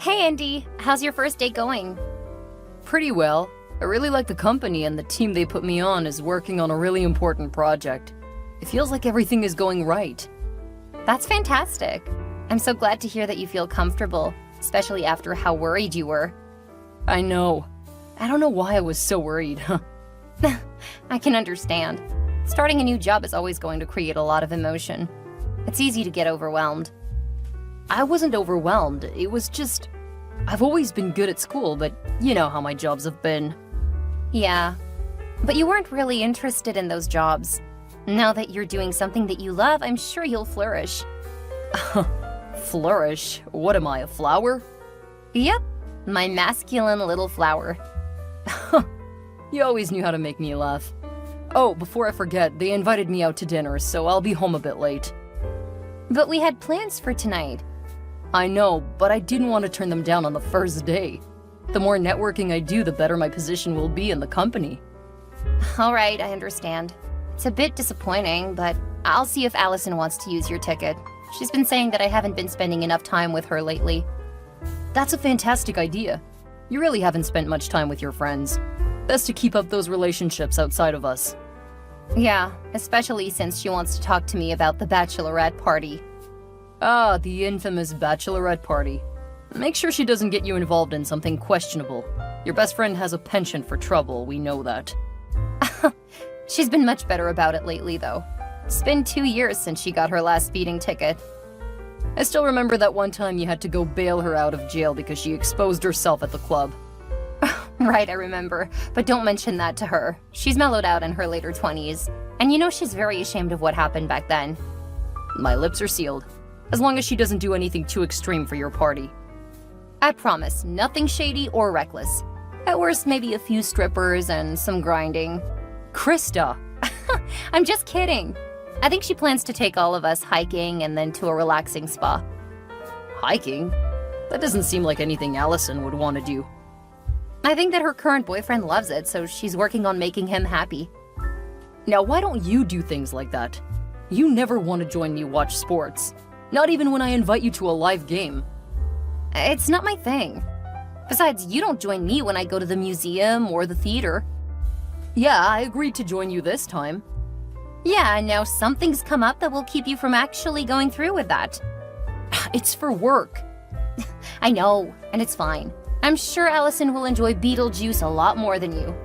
Hey Andy, how's your first day going? Pretty well. I really like the company and the team they put me on is working on a really important project. It feels like everything is going right. That's fantastic. I'm so glad to hear that you feel comfortable, especially after how worried you were. I know. I don't know why I was so worried. I can understand. Starting a new job is always going to create a lot of emotion. It's easy to get overwhelmed. I wasn't overwhelmed. It was just... I've always been good at school, but you know how my jobs have been. Yeah, but you weren't really interested in those jobs. Now that you're doing something that you love, I'm sure you'll flourish. Flourish? What am I, a flower? Yep, my masculine little flower. You always knew how to make me laugh. Oh, before I forget, they invited me out to dinner, so I'll be home a bit late. But we had plans for tonight. I know, but I didn't want to turn them down on the first day. The more networking I do, the better my position will be in the company. All right, I understand. It's a bit disappointing, but I'll see if Allison wants to use your ticket. She's been saying that I haven't been spending enough time with her lately. That's a fantastic idea. You really haven't spent much time with your friends. Best to keep up those relationships outside of us. Yeah, especially since she wants to talk to me about the bachelorette party. Ah, the infamous bachelorette party. Make sure she doesn't get you involved in something questionable. Your best friend has a penchant for trouble, we know that. She's been much better about it lately, though. It's been 2 years since she got her last speeding ticket. I still remember that one time you had to go bail her out of jail because she exposed herself at the club. Right, I remember. But don't mention that to her. She's mellowed out in her later 20s. And you know she's very ashamed of what happened back then. My lips are sealed. As long as she doesn't do anything too extreme for your party. I promise, nothing shady or reckless. At worst, maybe a few strippers and some grinding. Krista! I'm just kidding. I think she plans to take all of us hiking and then to a relaxing spa. Hiking? That doesn't seem like anything Allison would want to do. I think that her current boyfriend loves it, so she's working on making him happy. Now, why don't you do things like that? You never want to join me watch sports. Not even when I invite you to a live game. It's not my thing. Besides, you don't join me when I go to the museum or the theater. Yeah, I agreed to join you this time. Yeah, and now something's come up that will keep you from actually going through with that. It's for work. I know, and it's fine. I'm sure Allison will enjoy Beetlejuice a lot more than you.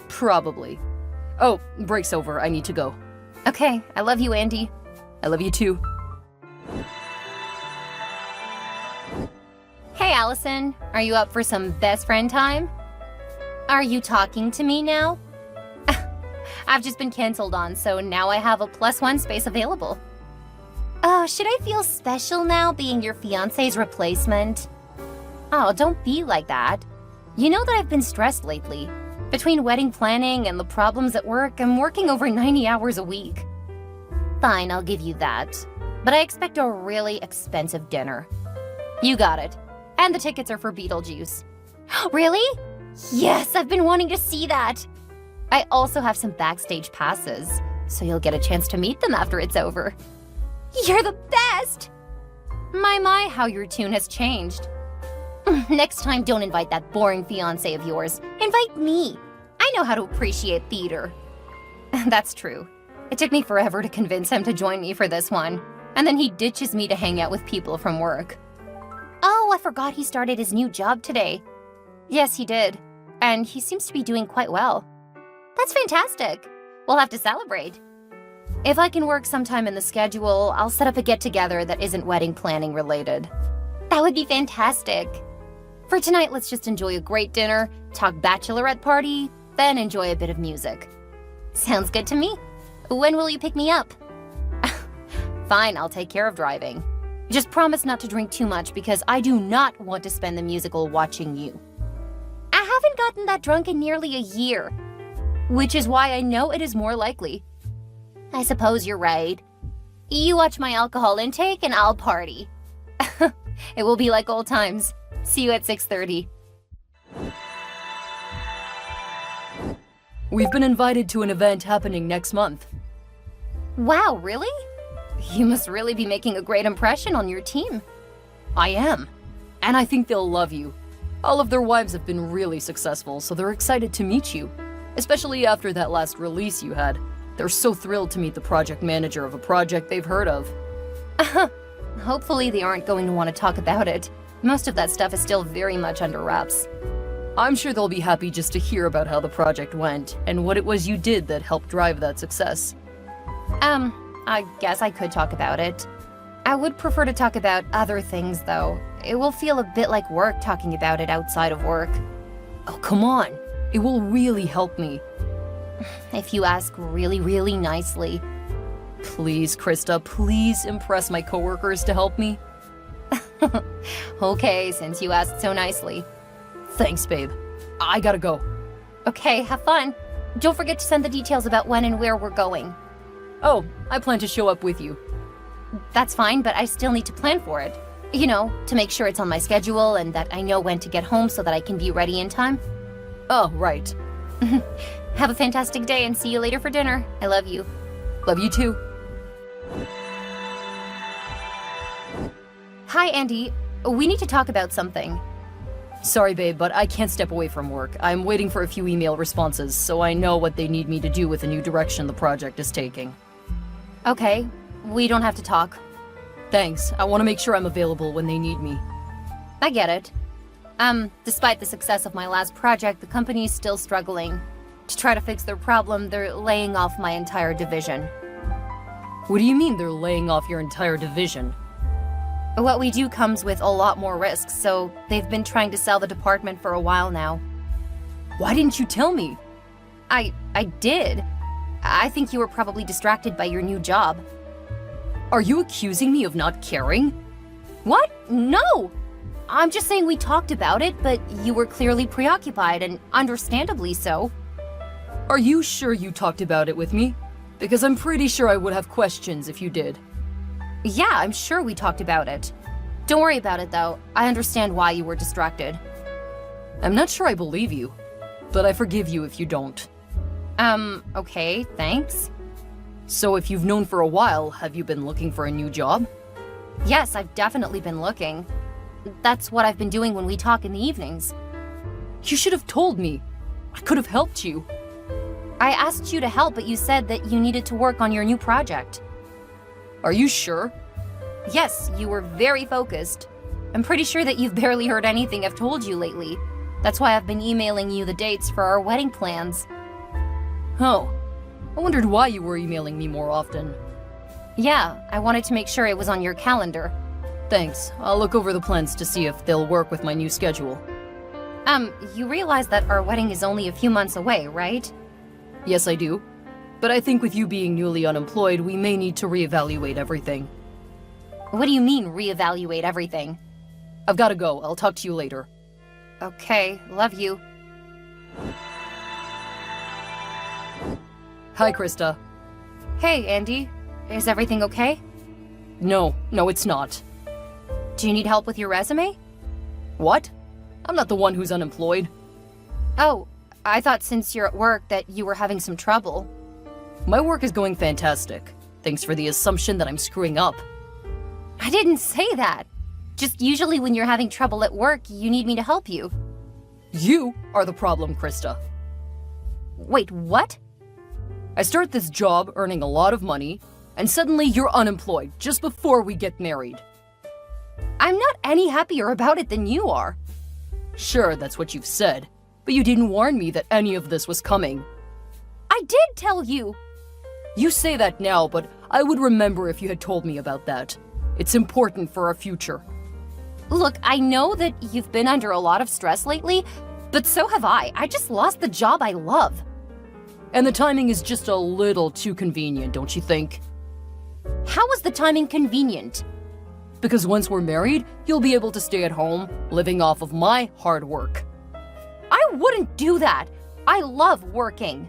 Probably. Oh, break's over. I need to go. Okay, I love you, Andy. I love you too. Hey, Allison. Are you up for some best friend time? Are you talking to me now? I've just been canceled on, so now I have a +1 space available. Oh, should I feel special now being your fiancé's replacement? Oh, don't be like that. You know that I've been stressed lately. Between wedding planning and the problems at work, I'm working over 90 hours a week. Fine, I'll give you that. But I expect a really expensive dinner. You got it. And the tickets are for Beetlejuice. Really? Yes, I've been wanting to see that. I also have some backstage passes, so you'll get a chance to meet them after it's over. You're the best! My, how your tune has changed. Next time, don't invite that boring fiancé of yours. Invite me. I know how to appreciate theater. That's true. It took me forever to convince him to join me for this one. And then he ditches me to hang out with people from work. Oh, I forgot he started his new job today. Yes, he did. And he seems to be doing quite well. That's fantastic. We'll have to celebrate. If I can work sometime in the schedule, I'll set up a get-together that isn't wedding planning related. That would be fantastic. For tonight, let's just enjoy a great dinner, talk bachelorette party, then enjoy a bit of music. Sounds good to me. When will you pick me up? Fine, I'll take care of driving. Just promise not to drink too much because I do not want to spend the musical watching you. I haven't gotten that drunk in nearly a year, which is why I know it is more likely. I suppose you're right. You watch my alcohol intake and I'll party. It will be like old times. See you at 6:30. We've been invited to an event happening next month. Wow, really? You must really be making a great impression on your team. I am. And I think they'll love you. All of their wives have been really successful, so they're excited to meet you. Especially after that last release you had. They're so thrilled to meet the project manager of a project they've heard of. Hopefully they aren't going to want to talk about it. Most of that stuff is still very much under wraps. I'm sure they'll be happy just to hear about how the project went, and what it was you did that helped drive that success. I guess I could talk about it. I would prefer to talk about other things, though. It will feel a bit like work talking about it outside of work. Oh, come on. It will really help me. If you ask really, really nicely. Please, Krista, please impress my coworkers to help me. Okay, since you asked so nicely. Thanks, babe. I gotta go. Okay, have fun. Don't forget to send the details about when and where we're going. Oh, I plan to show up with you. That's fine, but I still need to plan for it. You know, to make sure it's on my schedule and that I know when to get home so that I can be ready in time. Oh, right. Have a fantastic day and see you later for dinner. I love you. Love you too. Hi, Andy. We need to talk about something. Sorry, babe, but I can't step away from work. I'm waiting for a few email responses, so I know what they need me to do with the new direction the project is taking. Okay, we don't have to talk. Thanks. I want to make sure I'm available when they need me. I get it. Despite the success of my last project, the company is still struggling. To try to fix their problem, they're laying off my entire division. What do you mean they're laying off your entire division? What we do comes with a lot more risks, so they've been trying to sell the department for a while now. Why didn't you tell me? I did. I think you were probably distracted by your new job. Are you accusing me of not caring? What? No! I'm just saying we talked about it, but you were clearly preoccupied, and understandably so. Are you sure you talked about it with me? Because I'm pretty sure I would have questions if you did. Yeah, I'm sure we talked about it. Don't worry about it, though. I understand why you were distracted. I'm not sure I believe you, but I forgive you if you don't. Okay, thanks. So if you've known for a while, have you been looking for a new job? Yes, I've definitely been looking. That's what I've been doing when we talk in the evenings. You should have told me. I could have helped you. I asked you to help, but you said that you needed to work on your new project. Are you sure? Yes, you were very focused. I'm pretty sure that you've barely heard anything I've told you lately. That's why I've been emailing you the dates for our wedding plans. Oh, I wondered why you were emailing me more often. Yeah, I wanted to make sure it was on your calendar. Thanks. I'll look over the plans to see if they'll work with my new schedule. You realize that our wedding is only a few months away, right? Yes, I do. But I think with you being newly unemployed, we may need to reevaluate everything. What do you mean, reevaluate everything? I've gotta go. I'll talk to you later. Okay, love you. Hi, Krista. Hey, Andy. Is everything okay? No, it's not. Do you need help with your resume? What? I'm not the one who's unemployed. Oh, I thought since you're at work that you were having some trouble. My work is going fantastic. Thanks for the assumption that I'm screwing up. I didn't say that. Just usually when you're having trouble at work, you need me to help you. You are the problem, Krista. Wait, what? I start this job earning a lot of money, and suddenly you're unemployed just before we get married. I'm not any happier about it than you are. Sure, that's what you've said, but you didn't warn me that any of this was coming. I did tell you! You say that now, but I would remember if you had told me about that. It's important for our future. Look, I know that you've been under a lot of stress lately, but so have I. I just lost the job I love. And the timing is just a little too convenient, don't you think? How was the timing convenient? Because once we're married, you'll be able to stay at home, living off of my hard work. I wouldn't do that. I love working.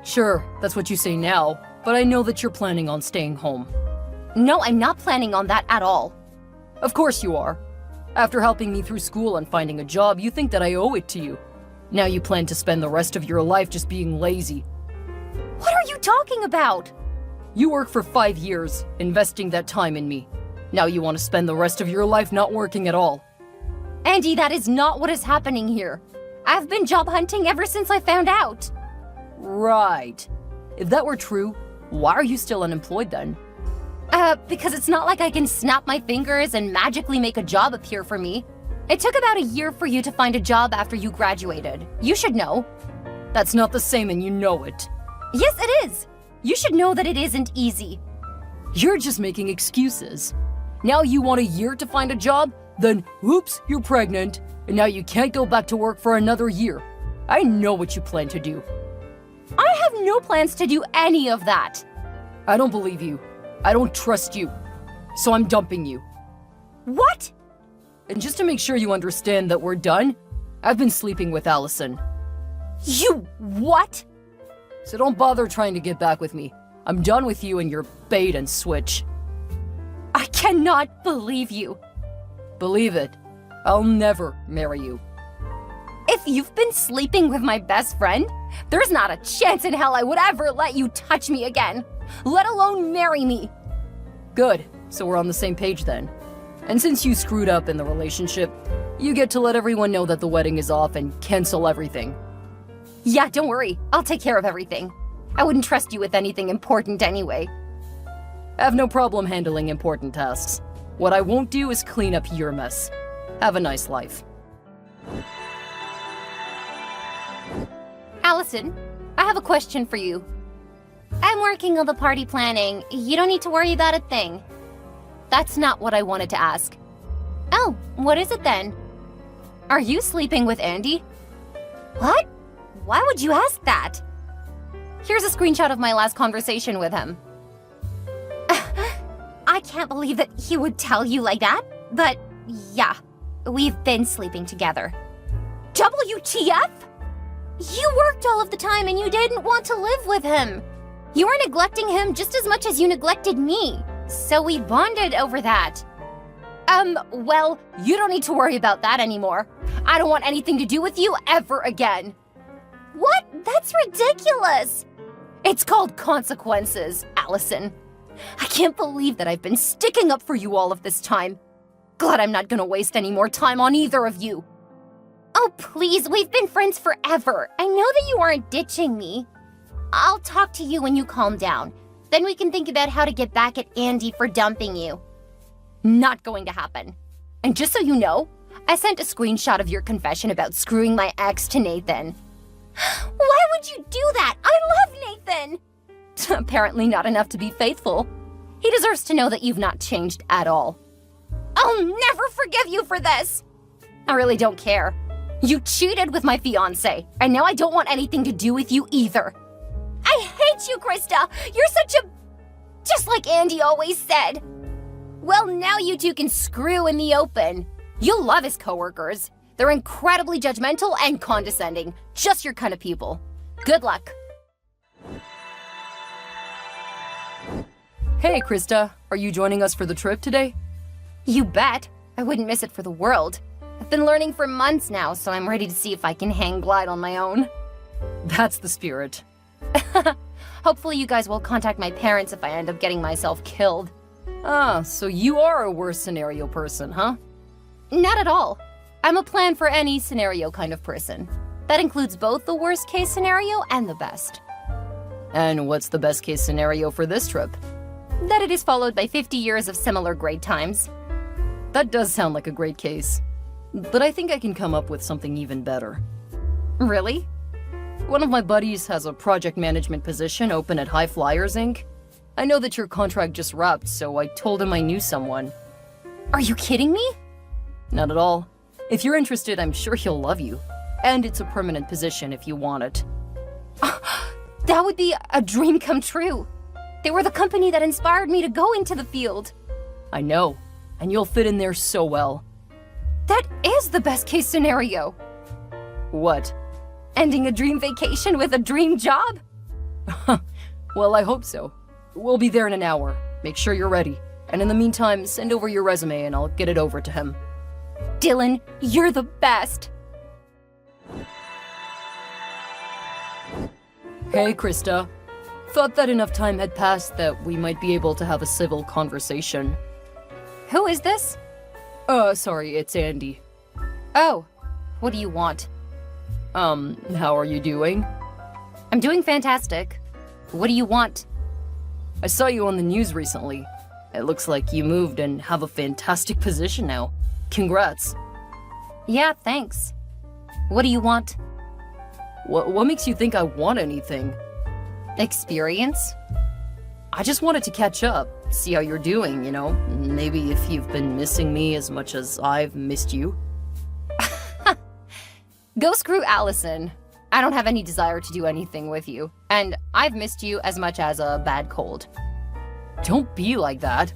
Sure, that's what you say now, but I know that you're planning on staying home. No, I'm not planning on that at all. Of course you are. After helping me through school and finding a job, you think that I owe it to you. Now you plan to spend the rest of your life just being lazy. What are you talking about? You worked for 5 years, investing that time in me. Now you want to spend the rest of your life not working at all. Andy, that is not what is happening here. I've been job hunting ever since I found out. Right. If that were true, why are you still unemployed then? Because it's not like I can snap my fingers and magically make a job appear for me. It took about a year for you to find a job after you graduated. You should know. That's not the same and you know it. Yes, it is. You should know that it isn't easy. You're just making excuses. Now you want a year to find a job? Then, whoops, you're pregnant, and now you can't go back to work for another year. I know what you plan to do. I have no plans to do any of that. I don't believe you. I don't trust you. So I'm dumping you. What? And just to make sure you understand that we're done, I've been sleeping with Allison. You what? So don't bother trying to get back with me. I'm done with you and your bait and switch. I cannot believe you. Believe it. I'll never marry you. If you've been sleeping with my best friend, there's not a chance in hell I would ever let you touch me again, let alone marry me. Good. So we're on the same page then. And since you screwed up in the relationship, you get to let everyone know that the wedding is off and cancel everything. Yeah, don't worry. I'll take care of everything. I wouldn't trust you with anything important anyway. I have no problem handling important tasks. What I won't do is clean up your mess. Have a nice life. Allison, I have a question for you. I'm working on the party planning. You don't need to worry about a thing. That's not what I wanted to ask. Oh, what is it then? Are you sleeping with Andy? What? Why would you ask that? Here's a screenshot of my last conversation with him. I can't believe that he would tell you like that, but yeah, we've been sleeping together. WTF? You worked all of the time and you didn't want to live with him. You were neglecting him just as much as you neglected me, so we bonded over that. Well, you don't need to worry about that anymore. I don't want anything to do with you ever again. What? That's ridiculous. It's called consequences, Allison. I can't believe that I've been sticking up for you all of this time. Glad I'm not gonna waste any more time on either of you. Oh, please, we've been friends forever. I know that you aren't ditching me. I'll talk to you when you calm down. Then we can think about how to get back at Andy for dumping you. Not going to happen. And just so you know, I sent a screenshot of your confession about screwing my ex to Nathan. Why would you do that? I love Nathan! Apparently not enough to be faithful. He deserves to know that you've not changed at all. I'll never forgive you for this! I really don't care. You cheated with my fiancé, and now I don't want anything to do with you either. I hate you, Krista! You're such a... just like Andy always said. Well, now you two can screw in the open. You'll love his coworkers. They're incredibly judgmental and condescending. Just your kind of people. Good luck. Hey, Krista. Are you joining us for the trip today? You bet. I wouldn't miss it for the world. I've been learning for months now, so I'm ready to see if I can hang glide on my own. That's the spirit. Hopefully you guys will contact my parents if I end up getting myself killed. Ah, so you are a worst scenario person, huh? Not at all. I'm a plan for any scenario kind of person. That includes both the worst case scenario and the best. And what's the best case scenario for this trip? That it is followed by 50 years of similar great times. That does sound like a great case. But I think I can come up with something even better. Really? One of my buddies has a project management position open at High Flyers, Inc. I know that your contract just wrapped, so I told him I knew someone. Are you kidding me? Not at all. If you're interested, I'm sure he'll love you. And it's a permanent position if you want it. That would be a dream come true. They were the company that inspired me to go into the field. I know, and you'll fit in there so well. That is the best case scenario. What? Ending a dream vacation with a dream job? Well, I hope so. We'll be there in an hour. Make sure you're ready. And in the meantime, send over your resume and I'll get it over to him. Dylan, you're the best. Hey, Krista. Thought that enough time had passed that we might be able to have a civil conversation. Who is this? Sorry, it's Andy. Oh, what do you want? How are you doing? I'm doing fantastic. What do you want? I saw you on the news recently. It looks like you moved and have a fantastic position now. Congrats. Yeah, thanks. What do you want? What makes you think I want anything? Experience? I just wanted to catch up, see how you're doing, you know? Maybe if you've been missing me as much as I've missed you. Go screw Allison. I don't have any desire to do anything with you, and I've missed you as much as a bad cold. Don't be like that.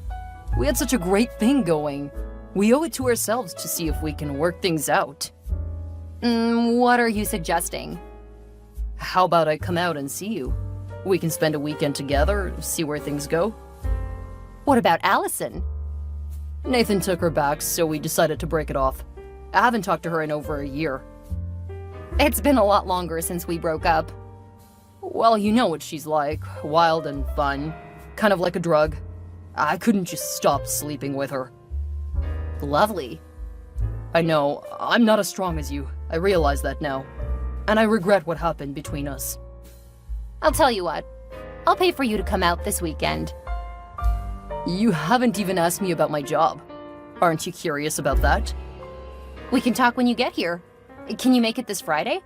We had such a great thing going. We owe it to ourselves to see if we can work things out. What are you suggesting? How about I come out and see you? We can spend a weekend together, see where things go. What about Allison? Nathan took her back, so we decided to break it off. I haven't talked to her in over a year. It's been a lot longer since we broke up. Well, you know what she's like. Wild and fun. Kind of like a drug. I couldn't just stop sleeping with her. Lovely. I know, I'm not as strong as you. I realize that now. And I regret what happened between us. I'll tell you what. I'll pay for you to come out this weekend. You haven't even asked me about my job. Aren't you curious about that? We can talk when you get here. Can you make it this Friday?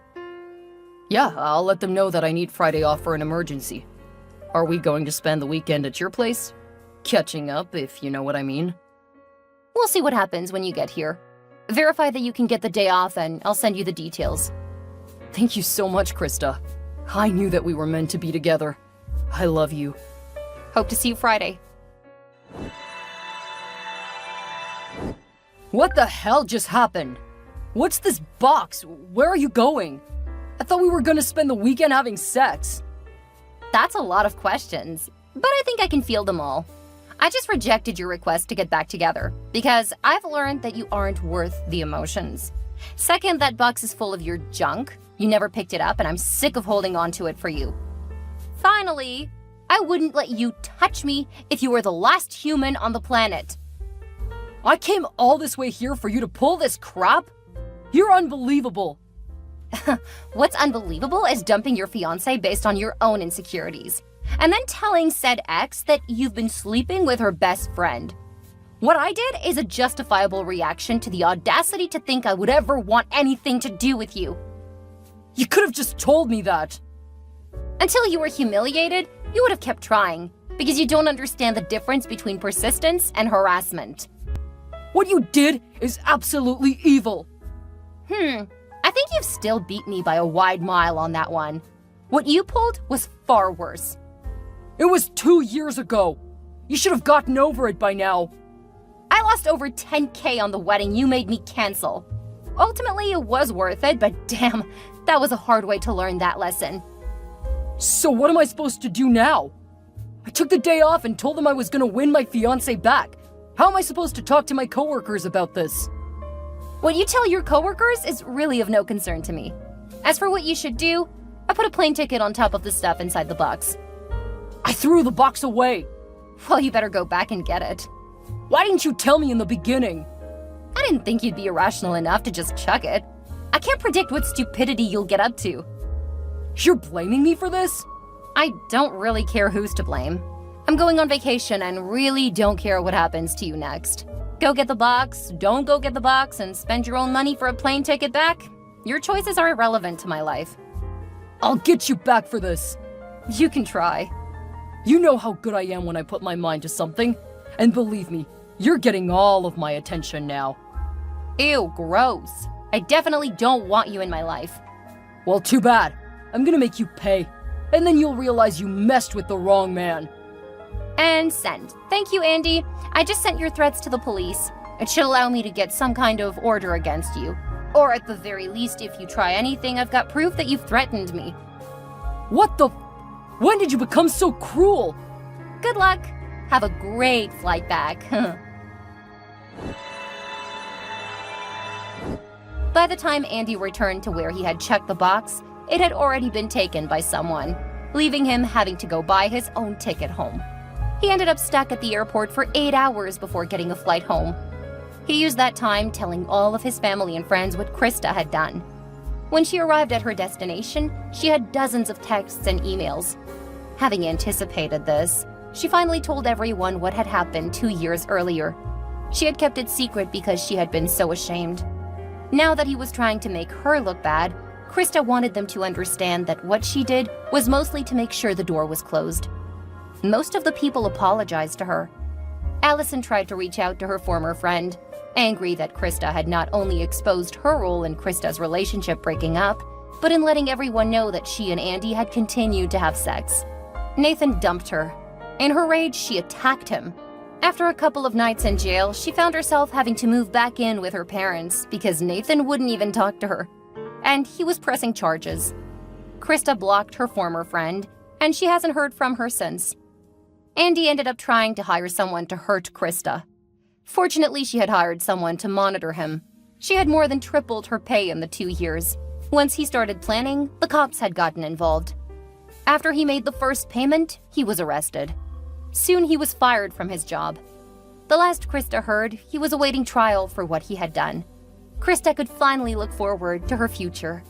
Yeah, I'll let them know that I need Friday off for an emergency. Are we going to spend the weekend at your place? Catching up, if you know what I mean. We'll see what happens when you get here. Verify that you can get the day off and I'll send you the details. Thank you so much, Krista. I knew that we were meant to be together. I love you. Hope to see you Friday. What the hell just happened? What's this box? Where are you going? I thought we were gonna spend the weekend having sex. That's a lot of questions, but I think I can field them all. I just rejected your request to get back together because I've learned that you aren't worth the emotions. Second, that box is full of your junk. You never picked it up and I'm sick of holding on to it for you. Finally, I wouldn't let you touch me if you were the last human on the planet. I came all this way here for you to pull this crap? You're unbelievable. What's unbelievable is dumping your fiancé based on your own insecurities, and then telling said ex that you've been sleeping with her best friend. What I did is a justifiable reaction to the audacity to think I would ever want anything to do with you. You could have just told me that. Until you were humiliated, you would have kept trying, because you don't understand the difference between persistence and harassment. What you did is absolutely evil. I think you've still beat me by a wide mile on that one. What you pulled was far worse. It was 2 years ago. You should have gotten over it by now. I lost over 10K on the wedding you made me cancel. Ultimately, it was worth it, but damn, that was a hard way to learn that lesson. So what am I supposed to do now? I took the day off and told them I was gonna win my fiancé back. How am I supposed to talk to my coworkers about this? What you tell your coworkers is really of no concern to me. As for what you should do, I put a plane ticket on top of the stuff inside the box. I threw the box away. Well, you better go back and get it. Why didn't you tell me in the beginning? I didn't think you'd be irrational enough to just chuck it. I can't predict what stupidity you'll get up to. You're blaming me for this? I don't really care who's to blame. I'm going on vacation and really don't care what happens to you next. Go get the box, don't go get the box, and spend your own money for a plane ticket back. Your choices are irrelevant to my life. I'll get you back for this. You can try. You know how good I am when I put my mind to something. And believe me, you're getting all of my attention now. Ew, gross. I definitely don't want you in my life. Well, too bad. I'm gonna make you pay. And then you'll realize you messed with the wrong man. And send. Thank you, Andy. I just sent your threats to the police. It should allow me to get some kind of order against you. Or at the very least, if you try anything, I've got proof that you've threatened me. What the? When did you become so cruel? Good luck. Have a great flight back. By the time Andy returned to where he had checked the box, it had already been taken by someone, leaving him having to go buy his own ticket home. He ended up stuck at the airport for 8 hours before getting a flight home. He used that time telling all of his family and friends what Krista had done. When she arrived at her destination, she had dozens of texts and emails. Having anticipated this, she finally told everyone what had happened 2 years earlier. She had kept it secret because she had been so ashamed. Now that he was trying to make her look bad, Krista wanted them to understand that what she did was mostly to make sure the door was closed. Most of the people apologized to her. Allison tried to reach out to her former friend, angry that Krista had not only exposed her role in Krista's relationship breaking up, but in letting everyone know that she and Andy had continued to have sex. Nathan dumped her. In her rage, she attacked him. After a couple of nights in jail, she found herself having to move back in with her parents because Nathan wouldn't even talk to her. And he was pressing charges. Krista blocked her former friend, and she hasn't heard from her since. Andy ended up trying to hire someone to hurt Krista. Fortunately, she had hired someone to monitor him. She had more than tripled her pay in the 2 years. Once he started planning, the cops had gotten involved. After he made the first payment, he was arrested. Soon he was fired from his job. The last Krista heard, he was awaiting trial for what he had done. Krista could finally look forward to her future.